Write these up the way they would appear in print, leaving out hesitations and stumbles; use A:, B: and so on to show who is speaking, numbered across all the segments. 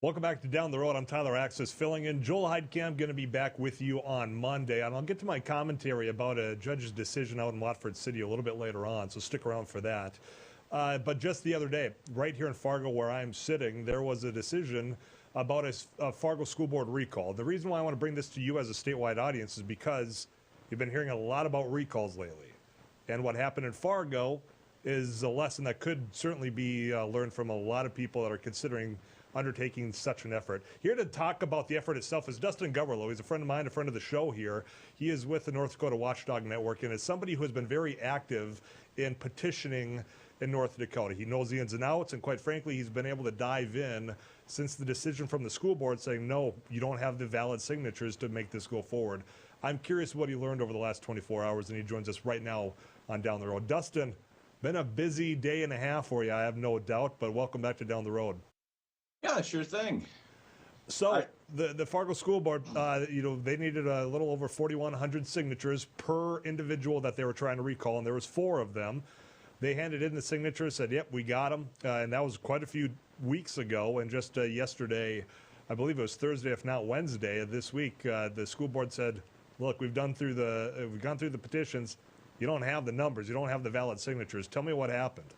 A: Welcome back to Down the Road. I'm Tyler Axness filling in. Joel Heitkamp going to be back with you on Monday, and I'll get to my commentary about a judge's decision out in Watford City a little bit later on, so stick around for that. But just the other day, right here in Fargo where I'm sitting, there was a decision about a Fargo School Board recall. The reason why I want to bring this to you as a statewide audience is because you've been hearing a lot about recalls lately. And what happened in Fargo is a lesson that could certainly be learned from a lot of people that are considering undertaking such an effort. Here to talk about the effort itself is Dustin Gawrylow. He's a friend of mine, a friend of the show here. He is with the North Dakota Watchdog Network and is somebody who has been very active in petitioning in North Dakota. He knows the ins and outs, and quite frankly, he's been able to dive in since the decision from the school board saying, no, you don't have the valid signatures to make this go forward. I'm curious what he learned over the last 24 hours, and he joins us right now on Down the Road. Dustin, been a busy day and a half for you, I have no doubt, but welcome back to Down the Road.
B: Yeah, sure thing.
A: So the Fargo School Board, they needed a little over 4,100 signatures per individual that they were trying to recall, and there was 4 of them. They handed in the signatures, said, yep, we got them, and that was quite a few weeks ago. And just yesterday, I believe it was Thursday, if not Wednesday of this week, the school board said, look, we've gone through the petitions. You don't have the numbers. You don't have the valid signatures. Tell me what happened.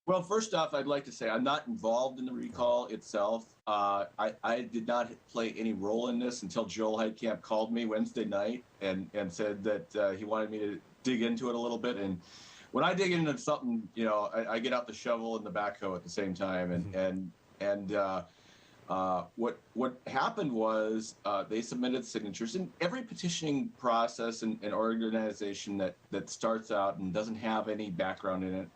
B: Well, first off, I'd like to say I'm not involved in the recall itself. I did not play any role in this until Joel Heitkamp called me Wednesday night and said that he wanted me to dig into it a little bit. And when I dig into something, I get out the shovel and the backhoe at the same time. What happened was they submitted signatures. And every petitioning process and organization that starts out and doesn't have any background in it,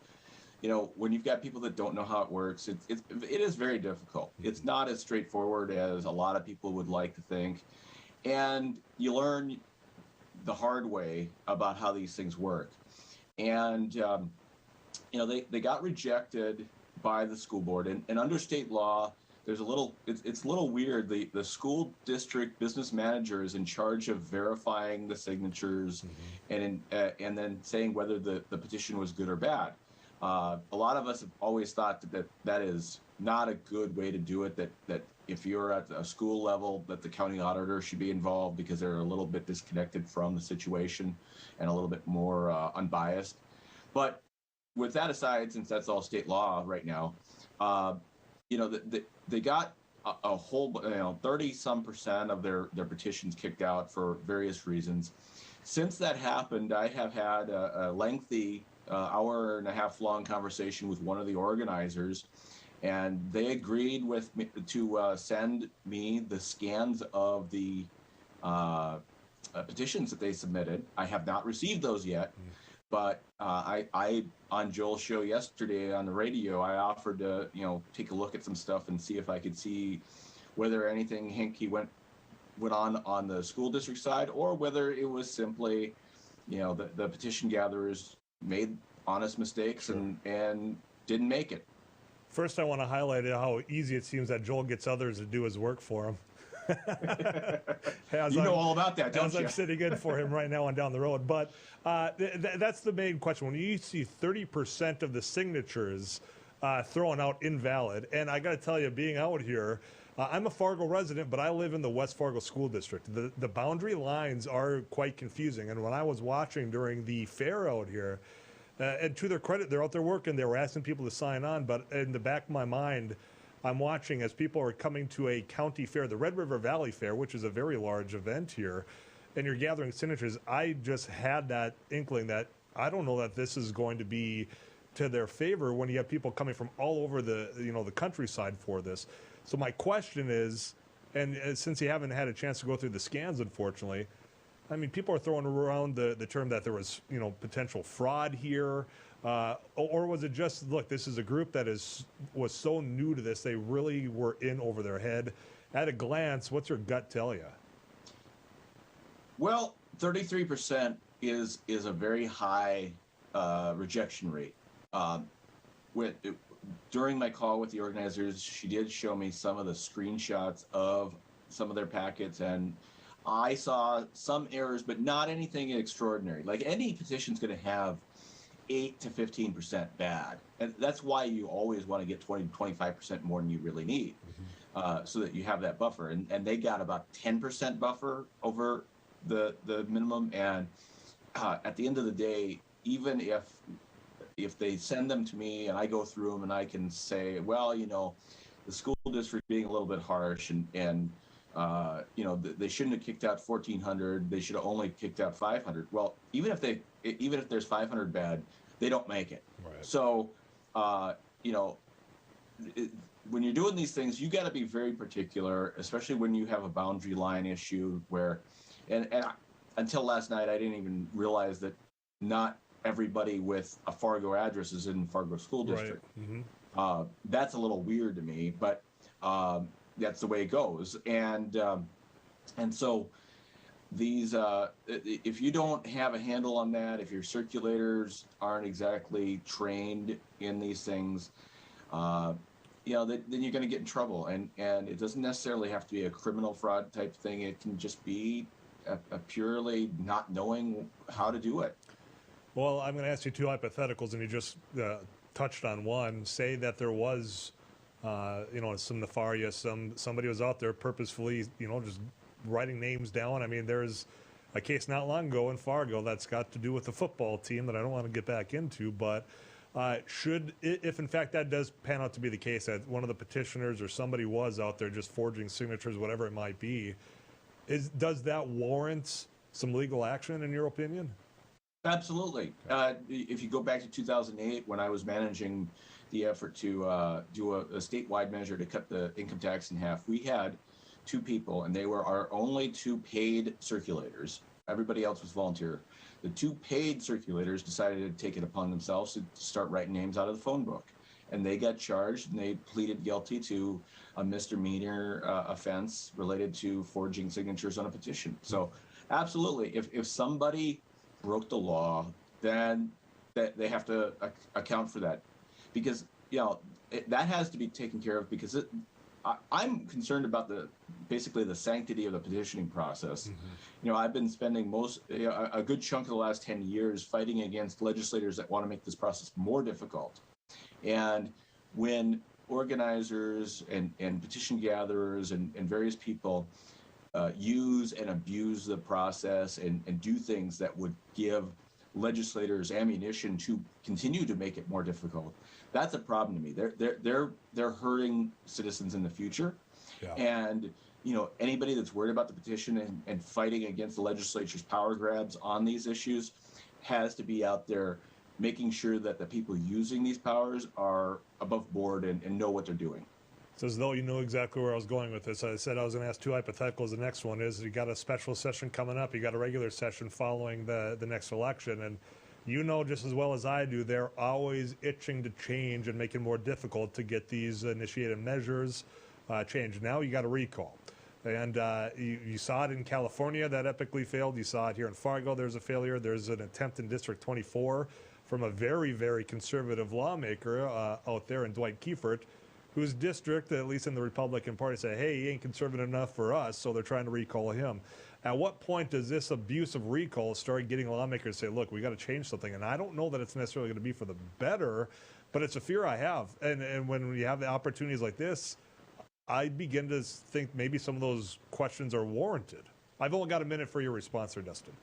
B: when you've got people that don't know how it works, it is very difficult. It's not as straightforward as a lot of people would like to think. And you learn the hard way about how these things work. And, they got rejected by the school board. And under state law, there's it's a little weird. The school district business manager is in charge of verifying the signatures and then saying whether the petition was good or bad. A lot of us have always thought that is not a good way to do it, that if you're at a school level, that the county auditor should be involved because they're a little bit disconnected from the situation and a little bit more unbiased. But with that aside, since that's all state law right now, they got a whole 30-some% of their petitions kicked out for various reasons. Since that happened, I have had a lengthy hour and a half long conversation with one of the organizers, and they agreed with me to send me the scans of the petitions that they submitted. I have not received those yet, but I on Joel's show yesterday on the radio, I offered to take a look at some stuff and see if I could see whether anything hinky went on the school district side, or whether it was simply the petition gatherers made honest mistakes and didn't make it.
A: First, I want to highlight how easy it seems that Joel gets others to do his work for him.
B: All about that, don't you?
A: I'm sitting in for him right now on Down the Road. But that's the main question. When you see 30% of the signatures thrown out invalid, and I got to tell you, being out here, I'm a Fargo resident, but I live in the West Fargo School District. The boundary lines are quite confusing. And when I was watching during the fair out here, and to their credit, they're out there working. They were asking people to sign on. But in the back of my mind, I'm watching as people are coming to a county fair, the Red River Valley Fair, which is a very large event here, and you're gathering signatures. I just had that inkling that I don't know that this is going to be to their favor when you have people coming from all over the countryside for this. So my question is, and since you haven't had a chance to go through the scans, unfortunately, I mean, people are throwing around the term that there was, potential fraud here, or was it just, look, this is a group that was so new to this, they really were in over their head. At a glance, what's your gut tell you?
B: Well, 33% is a very high rejection rate. During my call with the organizers, she did show me some of the screenshots of some of their packets, and I saw some errors, but not anything extraordinary. Like, any petition's going to have 8 to 15% bad, and that's why you always want to get 20 to 25% more than you really need. so that you have that buffer. And they got about 10% buffer over the minimum. And at the end of the day, even if they send them to me and I go through them and I can say, well, the school district being a little bit harsh and they shouldn't have kicked out 1,400. They should have only kicked out 500. Well, even if there's 500 bad, they don't make it.
A: Right.
B: So, when you're doing these things, you got to be very particular, especially when you have a boundary line issue where, and until last night, I didn't even realize that not everybody with a Fargo address is in Fargo School District.
A: Right. Mm-hmm.
B: That's a little weird to me, but that's the way it goes. And so these, if you don't have a handle on that, if your circulators aren't exactly trained in these things, then you're going to get in trouble. And it doesn't necessarily have to be a criminal fraud type thing. It can just be a purely not knowing how to do it.
A: Well, I'm going to ask you two hypotheticals, and you just touched on one. Say that there was, some nefarious, somebody was out there purposefully, just writing names down. I mean, there's a case not long ago in Fargo that's got to do with the football team that I don't want to get back into, but if in fact that does pan out to be the case, that one of the petitioners or somebody was out there just forging signatures, whatever it might be, does that warrant some legal action in your opinion?
B: Absolutely. If you go back to 2008, when I was managing the effort to do a statewide measure to cut the income tax in half, we had two people, and they were our only two paid circulators. Everybody else was volunteer. The two paid circulators decided to take it upon themselves to start writing names out of the phone book. And they got charged, and they pleaded guilty to a misdemeanor offense related to forging signatures on a petition. So absolutely, if somebody broke the law, then they have to account for that, because that has to be taken care of, because I'm concerned about basically the sanctity of the petitioning process. Mm-hmm. I've been spending a good chunk of the last 10 years fighting against legislators that want to make this process more difficult. And when organizers and petition gatherers and various people use and abuse the process and do things that would give legislators ammunition to continue to make it more difficult, that's a problem to me. They're hurting citizens in the future. Yeah. And anybody that's worried about the petition and fighting against the legislature's power grabs on these issues has to be out there making sure that the people using these powers are above board and know what they're doing.
A: It's as though you knew exactly where I was going with this. I said I was going to ask two hypotheticals. The next one is you got a special session coming up. You got a regular session following the next election. And just as well as I do, they're always itching to change and make it more difficult to get these initiated measures changed. Now you got a recall. And you saw it in California that epically failed. You saw it here in Fargo. There's a failure. There's an attempt in District 24 from a very, very conservative lawmaker out there in Dwight Kiefert, whose district, at least in the Republican Party, say, hey, he ain't conservative enough for us, so they're trying to recall him. At what point does this abuse of recall start getting lawmakers to say, look, we got to change something? And I don't know that it's necessarily going to be for the better, but it's a fear I have. And when we have the opportunities like this, I begin to think maybe some of those questions are warranted. I've only got a minute for your response there, Dustin.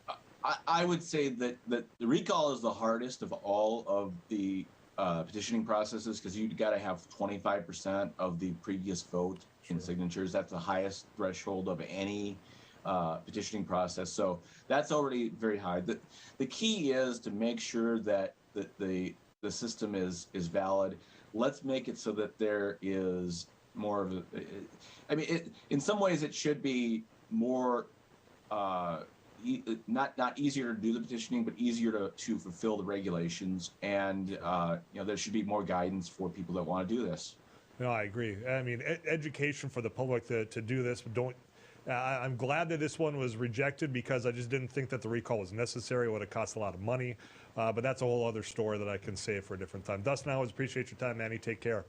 B: I would say that the recall is the hardest of all of the petitioning processes, because you've got to have 25% of the previous vote in signatures. That's the highest threshold of any petitioning process. So that's already very high. The key is to make sure that the system is valid. Let's make it so that there is more of in some ways it should be more not easier to do the petitioning, but easier to fulfill the regulations. And there should be more guidance for people that want to do this.
A: No, I agree. I mean, education for the public to do this. I'm glad that this one was rejected, because I just didn't think that the recall was necessary. It would have cost a lot of money. But that's a whole other story that I can save for a different time. Dustin, I always appreciate your time, man. You take care.